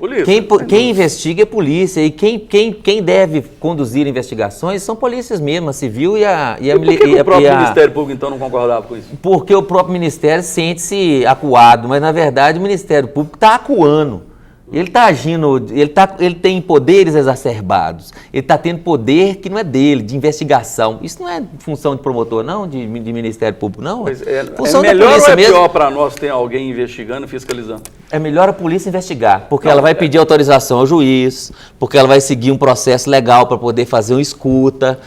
Polícia. Quem investiga é polícia, e quem deve conduzir investigações são polícias mesmo, a civil e a Por que o próprio Ministério Público, então, não concordava com isso? Porque o próprio Ministério sente-se acuado, mas, na verdade, o Ministério Público está acuando. Ele está agindo, ele tem poderes exacerbados, ele está tendo poder que não é dele, de investigação. Isso não é função de promotor, não, de Ministério Público, não. É melhor ou é pior para nós ter alguém investigando e fiscalizando? É melhor a polícia investigar, porque ela vai pedir autorização ao juiz, porque ela vai seguir um processo legal para poder fazer uma escuta.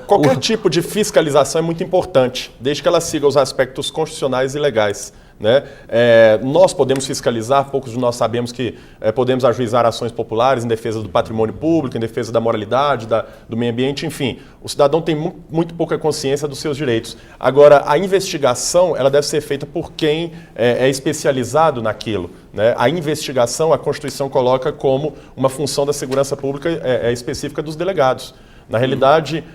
Qualquer tipo de fiscalização é muito importante, desde que ela siga os aspectos constitucionais e legais. Né? Nós podemos fiscalizar, poucos de nós sabemos que podemos ajuizar ações populares em defesa do patrimônio público, em defesa da moralidade, do meio ambiente, enfim. O cidadão tem muito pouca consciência dos seus direitos. Agora, a investigação ela deve ser feita por quem é especializado naquilo. Né? A investigação, a Constituição coloca como uma função da segurança pública específica dos delegados. Na realidade,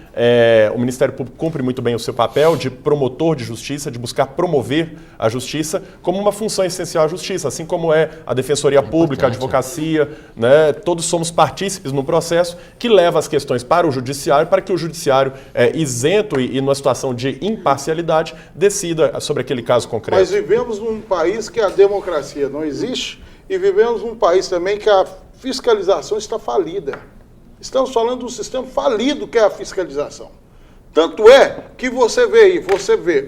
o Ministério Público cumpre muito bem o seu papel de promotor de justiça, de buscar promover a justiça como uma função essencial à justiça, assim como é a Defensoria Pública, a Advocacia, né? Todos somos partícipes no processo que leva as questões para o Judiciário, para que o Judiciário, isento e numa situação de imparcialidade, decida sobre aquele caso concreto. Nós vivemos num país que a democracia não existe e vivemos num país também que a fiscalização está falida. Estamos falando de um sistema falido que é a fiscalização. Tanto é que você vê,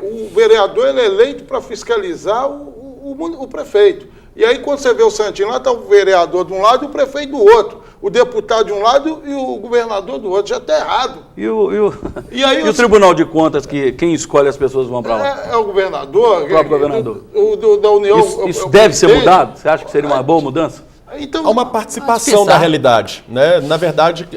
o vereador ele é eleito para fiscalizar o prefeito. E aí quando você vê o Santinho lá, está o vereador de um lado e o prefeito do outro. O deputado de um lado e o governador do outro. Já está errado. E o Tribunal de Contas, que quem escolhe as pessoas vão para lá? É o governador. O próprio governador. Da União. Isso deve ser mudado? Você acha que seria uma boa mudança? Então, há uma participação na realidade. Né? Na verdade,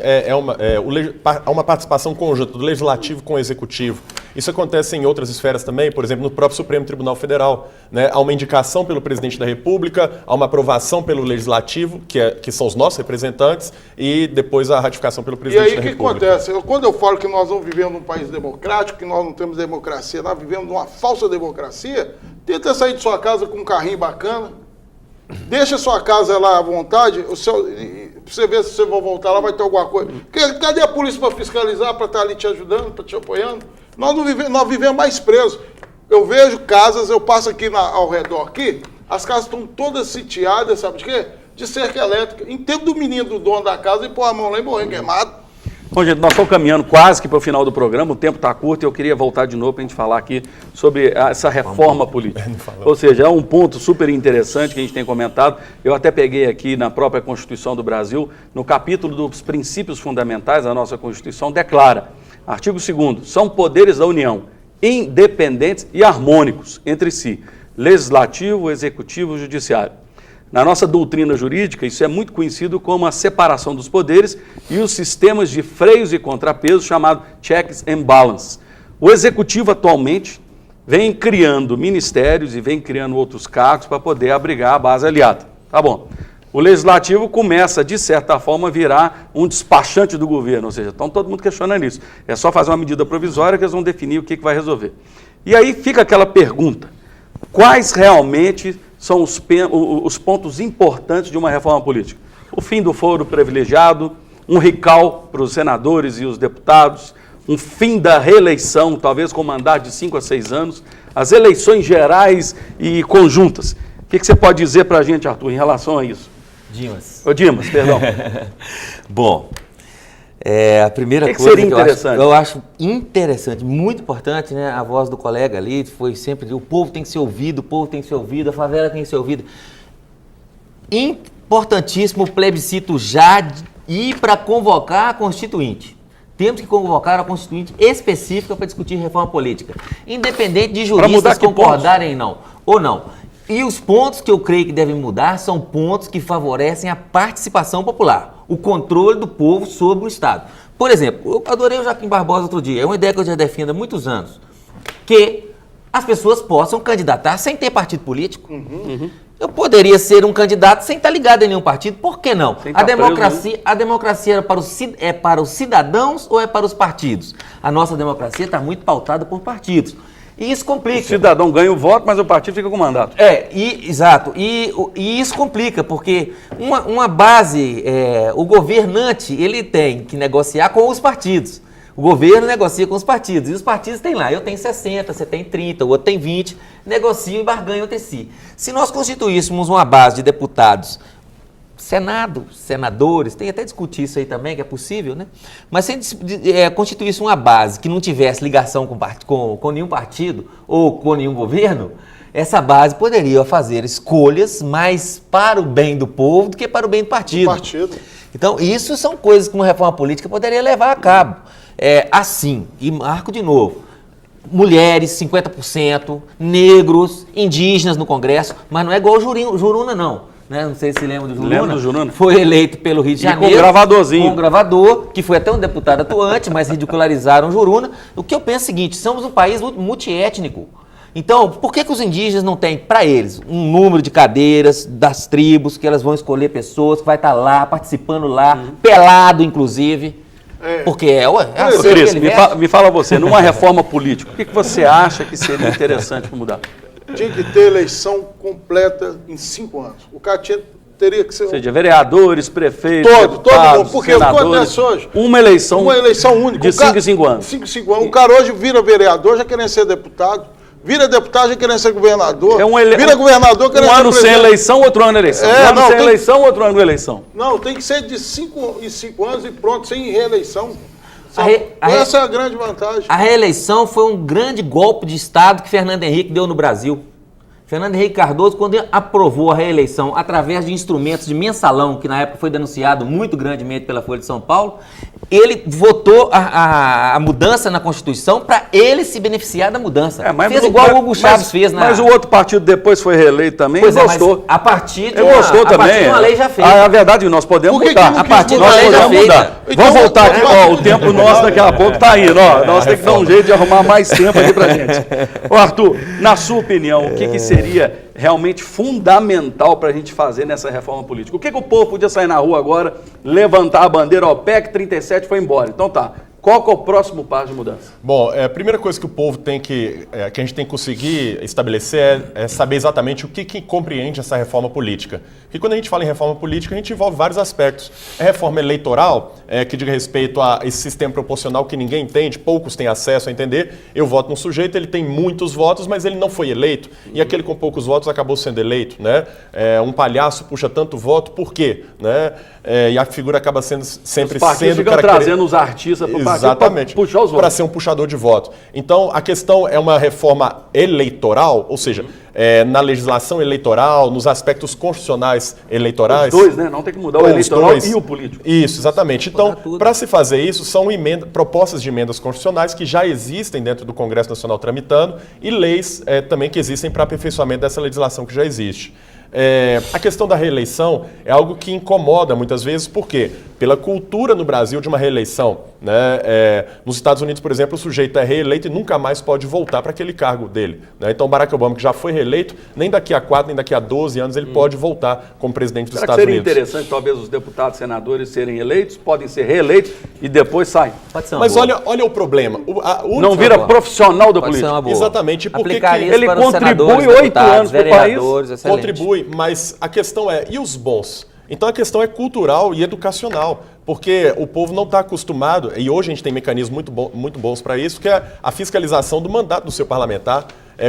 há uma participação conjunta do Legislativo com o Executivo. Isso acontece em outras esferas também, por exemplo, no próprio Supremo Tribunal Federal. Né? Há uma indicação pelo Presidente da República, há uma aprovação pelo Legislativo, que são os nossos representantes, e depois a ratificação pelo Presidente da República. E aí o que acontece? Quando eu falo que nós não vivemos num país democrático, que nós não temos democracia, nós vivemos numa falsa democracia, tenta sair de sua casa com um carrinho bacana, deixa a sua casa lá à vontade, pra você ver se você vai voltar lá, vai ter alguma coisa. Cadê a polícia para fiscalizar, para estar ali te ajudando, para te apoiando? Nós vivemos mais presos. Eu vejo casas, eu passo aqui ao redor aqui, as casas estão todas sitiadas, sabe de quê? De cerca elétrica. Em tempo do menino, do dono da casa, e pôr a mão lá e morrer queimado. Bom, gente, nós estamos caminhando quase que para o final do programa, o tempo está curto e eu queria voltar de novo para a gente falar aqui sobre essa reforma política. Ou seja, é um ponto super interessante que a gente tem comentado. Eu até peguei aqui na própria Constituição do Brasil, no capítulo dos princípios fundamentais da nossa Constituição, declara, artigo 2º, são poderes da União, independentes e harmônicos entre si, legislativo, executivo e judiciário. Na nossa doutrina jurídica, isso é muito conhecido como a separação dos poderes e os sistemas de freios e contrapesos, chamado checks and balances. O Executivo, atualmente, vem criando ministérios e vem criando outros cargos para poder abrigar a base aliada. Tá bom. O Legislativo começa, de certa forma, a virar um despachante do governo, ou seja, estão todo mundo questionando isso. É só fazer uma medida provisória que eles vão definir o que vai resolver. E aí fica aquela pergunta, quais realmente são os pontos importantes de uma reforma política? O fim do foro privilegiado, um recal para os senadores e os deputados, um fim da reeleição, talvez com mandato de 5 a 6 anos, as eleições gerais e conjuntas. O que você pode dizer para a gente, Arthur, em relação a isso? Dimas. Dimas, perdão. Bom, a primeira coisa seria interessante? Eu acho interessante, muito importante, né? A voz do colega ali foi sempre, o povo tem que ser ouvido, a favela tem que ser ouvida. Importantíssimo o plebiscito já ir para convocar a Constituinte. Temos que convocar a Constituinte específica para discutir reforma política, independente de juristas concordarem ou não. E os pontos que eu creio que devem mudar são pontos que favorecem a participação popular, o controle do povo sobre o Estado. Por exemplo, eu adorei o Joaquim Barbosa outro dia, é uma ideia que eu já defendo há muitos anos, que as pessoas possam candidatar sem ter partido político. Eu poderia ser um candidato sem estar ligado em nenhum partido, por que não? A democracia é para os cidadãos ou é para os partidos? A nossa democracia está muito pautada por partidos. E isso complica. O cidadão ganha o voto, mas o partido fica com o mandato. Exato. E isso complica, porque uma base, o governante, ele tem que negociar com os partidos. O governo negocia com os partidos. E os partidos têm lá, eu tenho 60, você tem 30, o outro tem 20, negociam e barganham entre si. Se nós constituíssemos uma base de deputados, Senado, senadores, tem até discutir isso aí também, que é possível, né? Mas se constituísse uma base que não tivesse ligação com nenhum partido ou com nenhum governo, essa base poderia fazer escolhas mais para o bem do povo do que para o bem do partido. Então, isso são coisas que uma reforma política poderia levar a cabo. Assim, e marco de novo, mulheres, 50%, negros, indígenas no Congresso, mas não é igual o Juruna, não. Né? Não sei se lembra do Juruna. Lembro do Juruna. Foi eleito pelo Rio de Janeiro. Com um gravadorzinho. Com um gravador, que foi até um deputado atuante, mas ridicularizaram o Juruna. O que eu penso é o seguinte, somos um país multiétnico. Então, por que os indígenas não têm, para eles, um número de cadeiras das tribos, que elas vão escolher pessoas, que vai estar lá, participando lá, pelado, inclusive? Porque Cris, me fala você, numa reforma política, o que você acha que seria interessante para mudar? Tinha que ter eleição completa em 5 anos. O cara teria que ser... Ou seja, vereadores, prefeitos, todo mundo. Porque o que acontece hoje... Uma eleição única. De 5 em 5 anos. 5 em 5 anos. O cara hoje vira vereador, já querendo ser deputado. Vira deputado, já querendo ser governador. Vira governador, querendo ser um ano sem eleição, outro ano eleição. Um ano sem eleição, outro ano eleição. Não, tem que ser de 5 em 5 anos e pronto, sem reeleição. Essa é a grande vantagem. A reeleição foi um grande golpe de Estado que Fernando Henrique deu no Brasil. Fernando Henrique Cardoso, quando aprovou a reeleição através de instrumentos de mensalão, que na época foi denunciado muito grandemente pela Folha de São Paulo, ele votou a mudança na Constituição para ele se beneficiar da mudança. Fez igual o Hugo Chávez fez. Mas o outro partido depois foi reeleito também e gostou. A partir de uma lei já feita. A verdade, nós podemos mudar. A partir de uma lei já feita. Vamos voltar aqui, o tempo nosso daqui a pouco está indo. Nós temos que dar um jeito de arrumar mais tempo aqui para gente. Arthur, na sua opinião, o que seria realmente fundamental para a gente fazer nessa reforma política? O que o povo podia sair na rua agora, levantar a bandeira, PEC 37 foi embora. Então tá, qual que é o próximo passo de mudança? Bom, a primeira coisa que o povo tem que a gente tem que conseguir estabelecer é saber exatamente o que compreende essa reforma política. Porque quando a gente fala em reforma política, a gente envolve vários aspectos. A reforma eleitoral, que diz respeito a esse sistema proporcional que ninguém entende, poucos têm acesso a entender. Eu voto num sujeito, ele tem muitos votos, mas ele não foi eleito. E aquele com poucos votos acabou sendo eleito, né? Um palhaço puxa tanto voto, por quê? Né? E a figura acaba sendo sempre sendo trazendo os artistas para exatamente, puxar os votos. Para ser um puxador de voto. Então, a questão é uma reforma eleitoral, ou seja, na legislação eleitoral, nos aspectos constitucionais eleitorais. Os dois, né? Não tem que mudar o eleitoral e o político. Isso, exatamente. Então, para se fazer isso, são propostas de emendas constitucionais que já existem dentro do Congresso Nacional tramitando e leis também que existem para aperfeiçoamento dessa legislação que já existe. A questão da reeleição é algo que incomoda muitas vezes, por quê? Pela cultura no Brasil de uma reeleição. Né? Nos Estados Unidos, por exemplo, o sujeito é reeleito e nunca mais pode voltar para aquele cargo dele. Né? Então, Barack Obama, que já foi reeleito, nem daqui a 4, nem daqui a 12 anos ele pode voltar como presidente dos Estados Unidos. Seria interessante, talvez, os deputados, senadores serem eleitos, podem ser reeleitos e depois saem. Mas olha o problema. Não vira profissional da política. Exatamente. Porque ele contribui 8 anos para o país. Contribui, mas a questão e os bons? Então a questão é cultural e educacional, porque o povo não está acostumado, e hoje a gente tem mecanismos muito bons para isso, que é a fiscalização do mandato do seu parlamentar,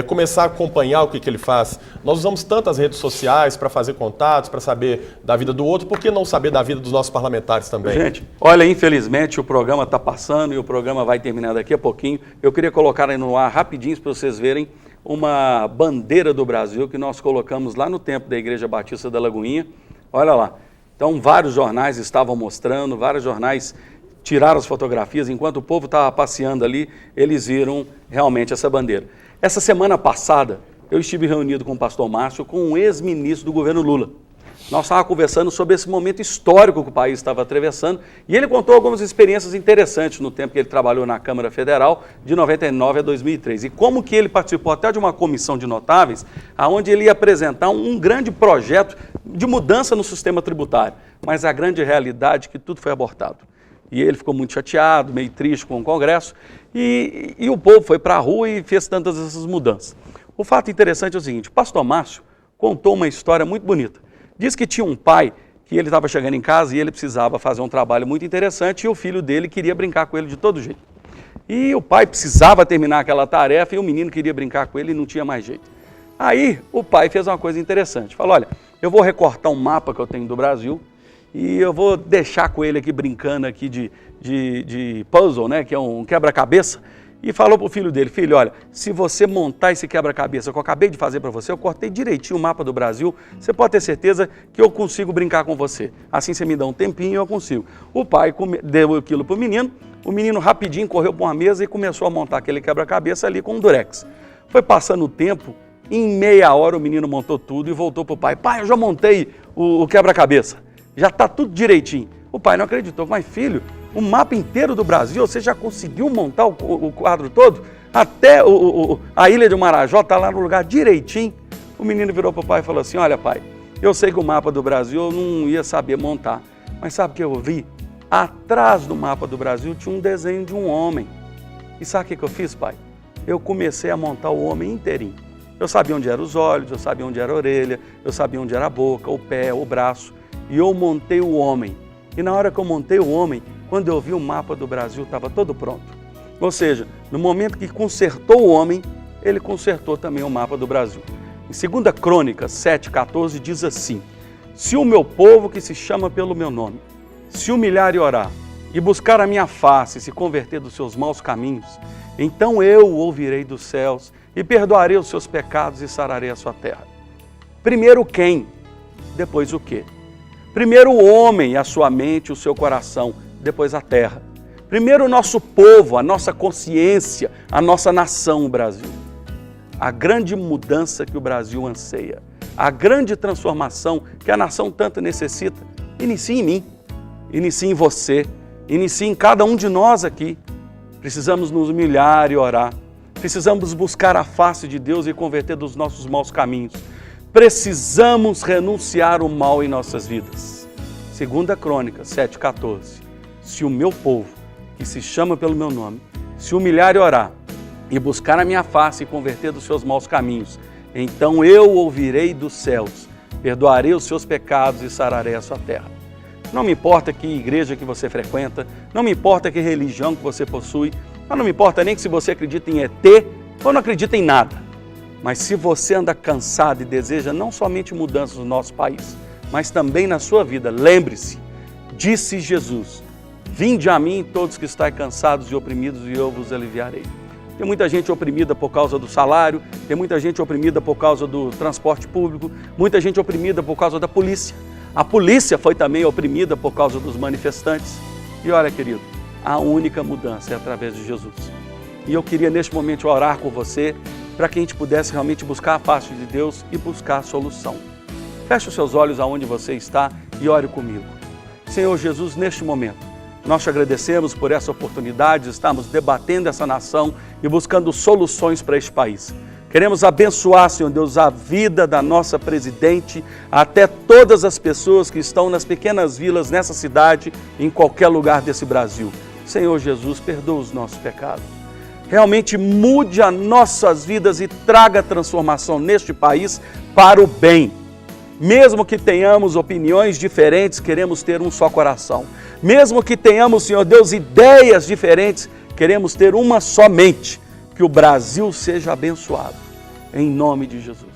começar a acompanhar o que ele faz. Nós usamos tantas redes sociais para fazer contatos, para saber da vida do outro, por que não saber da vida dos nossos parlamentares também? Gente, olha, infelizmente o programa está passando e o programa vai terminar daqui a pouquinho. Eu queria colocar aí no ar rapidinho para vocês verem uma bandeira do Brasil que nós colocamos lá no templo da Igreja Batista da Lagoinha. Olha lá. Então, vários jornais estavam mostrando, vários jornais tiraram as fotografias. Enquanto o povo estava passeando ali, eles viram realmente essa bandeira. Essa semana passada, eu estive reunido com o pastor Márcio, com um ex-ministro do governo Lula. Nós estávamos conversando sobre esse momento histórico que o país estava atravessando e ele contou algumas experiências interessantes no tempo que ele trabalhou na Câmara Federal, de 99 a 2003. E como que ele participou até de uma comissão de notáveis, onde ele ia apresentar um grande projeto de mudança no sistema tributário. Mas a grande realidade é que tudo foi abortado. E ele ficou muito chateado, meio triste com o Congresso, e o povo foi para a rua e fez tantas essas mudanças. O fato interessante é o seguinte, o pastor Márcio contou uma história muito bonita. Diz que tinha um pai que ele estava chegando em casa e ele precisava fazer um trabalho muito interessante e o filho dele queria brincar com ele de todo jeito. E o pai precisava terminar aquela tarefa e o menino queria brincar com ele e não tinha mais jeito. Aí o pai fez uma coisa interessante, falou, olha, eu vou recortar um mapa que eu tenho do Brasil e eu vou deixar com ele aqui brincando aqui de puzzle, né, que é um quebra-cabeça, e falou para o filho dele, filho, olha, se você montar esse quebra-cabeça que eu acabei de fazer para você, eu cortei direitinho o mapa do Brasil, você pode ter certeza que eu consigo brincar com você. Assim você me dá um tempinho e eu consigo. O pai deu aquilo para o menino rapidinho correu para uma mesa e começou a montar aquele quebra-cabeça ali com um durex. Foi passando o tempo, em meia hora o menino montou tudo e voltou para o pai. Pai, eu já montei o quebra-cabeça, já está tudo direitinho. O pai não acreditou, mas filho, o mapa inteiro do Brasil, você já conseguiu montar o quadro todo? Até a ilha de Marajó está lá no lugar direitinho. O menino virou para o pai e falou assim, olha pai, eu sei que o mapa do Brasil eu não ia saber montar, mas sabe o que eu vi? Atrás do mapa do Brasil tinha um desenho de um homem. E sabe o que eu fiz, pai? Eu comecei a montar o homem inteirinho. Eu sabia onde eram os olhos, eu sabia onde era a orelha, eu sabia onde era a boca, o pé, o braço. E eu montei o homem. E na hora que eu montei o homem, quando eu vi o mapa do Brasil, estava todo pronto. Ou seja, no momento que consertou o homem, ele consertou também o mapa do Brasil. Em 2 Crônicas 7,14 diz assim, se o meu povo que se chama pelo meu nome, se humilhar e orar, e buscar a minha face e se converter dos seus maus caminhos, então eu o ouvirei dos céus e perdoarei os seus pecados e sararei a sua terra. Primeiro quem? Depois o quê? Primeiro o homem, a sua mente, o seu coração, depois a terra. Primeiro o nosso povo, a nossa consciência, a nossa nação, o Brasil. A grande mudança que o Brasil anseia, a grande transformação que a nação tanto necessita, inicia em mim, inicia em você, inicia em cada um de nós aqui. Precisamos nos humilhar e orar. Precisamos buscar a face de Deus e converter dos nossos maus caminhos. Precisamos renunciar o mal em nossas vidas. 2 Crônicas 7,14. Se o meu povo, que se chama pelo meu nome, se humilhar e orar, e buscar a minha face e converter dos seus maus caminhos, então eu ouvirei dos céus, perdoarei os seus pecados e sararei a sua terra. Não me importa que igreja que você frequenta, não me importa que religião que você possui, não me importa nem que se você acredita em ET ou não acredita em nada. Mas se você anda cansado e deseja não somente mudanças no nosso país, mas também na sua vida, lembre-se, disse Jesus, vinde a mim todos que estáis cansados e oprimidos e eu vos aliviarei. Tem muita gente oprimida por causa do salário, tem muita gente oprimida por causa do transporte público, muita gente oprimida por causa da polícia. A polícia foi também oprimida por causa dos manifestantes. E olha, querido, a única mudança é através de Jesus. E eu queria neste momento orar com você para que a gente pudesse realmente buscar a face de Deus e buscar a solução. Feche os seus olhos aonde você está e ore comigo. Senhor Jesus, neste momento, nós te agradecemos por essa oportunidade de estarmos debatendo essa nação e buscando soluções para este país. Queremos abençoar, Senhor Deus, a vida da nossa presidente, até todas as pessoas que estão nas pequenas vilas nessa cidade, em qualquer lugar desse Brasil. Senhor Jesus, perdoa os nossos pecados. Realmente mude as nossas vidas e traga transformação neste país para o bem. Mesmo que tenhamos opiniões diferentes, queremos ter um só coração. Mesmo que tenhamos, Senhor Deus, ideias diferentes, queremos ter uma só mente. Que o Brasil seja abençoado. Em nome de Jesus.